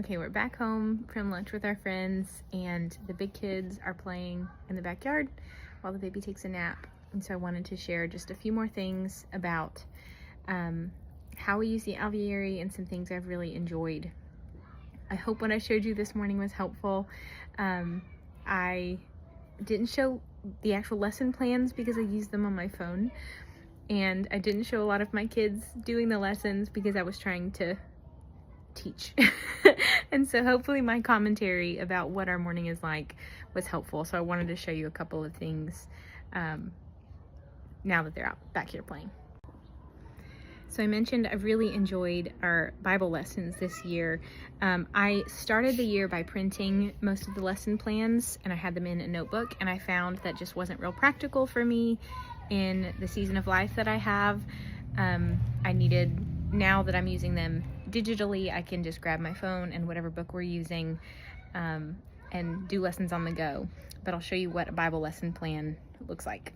Okay, we're back home from lunch with our friends, and the big kids are playing in the backyard while the baby takes a nap. And so I wanted to share just a few more things about how we use the Alveary and some things I've really enjoyed. I hope what I showed you this morning was helpful. I didn't show the actual lesson plans because I used them on my phone, and I didn't show a lot of my kids doing the lessons because I was trying to teach. And so hopefully my commentary about what our morning is like was helpful. So I wanted to show you a couple of things now that they're out back here playing. So I mentioned I've really enjoyed our Bible lessons this year. I started the year by printing most of the lesson plans, and I had them in a notebook, and I found that just wasn't real practical for me in the season of life that I have. I needed, now that I'm using them digitally, I can just grab my phone and whatever book we're using and do lessons on the go. But I'll show you what a Bible lesson plan looks like.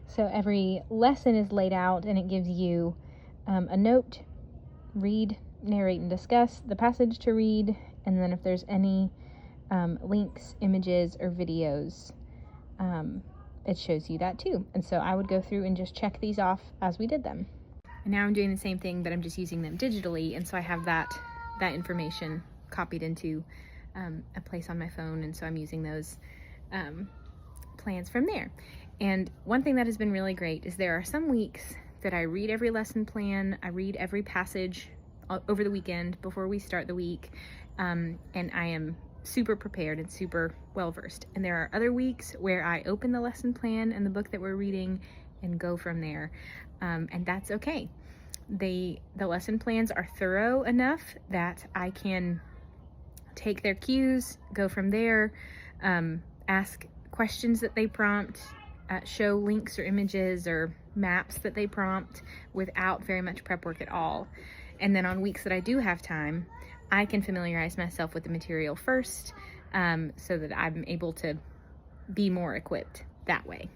So every lesson is laid out, and it gives you a note, read, narrate, and discuss the passage to read, and then if there's any links, images, or videos, it shows you that too. And so I would go through and just check these off as we did them. And now I'm doing the same thing, but I'm just using them digitally, and so I have that information copied into a place on my phone, and so I'm using those plans from there. And one thing that has been really great is there are some weeks that I read every lesson plan, I read every passage over the weekend before we start the week, and I am super prepared and super well versed. And there are other weeks where I open the lesson plan and the book that we're reading and go from there, and that's okay. The lesson plans are thorough enough that I can take their cues, go from there, ask questions that they prompt, show links or images or maps that they prompt without very much prep work at all. And then on weeks that I do have time, I can familiarize myself with the material first, so that I'm able to be more equipped that way.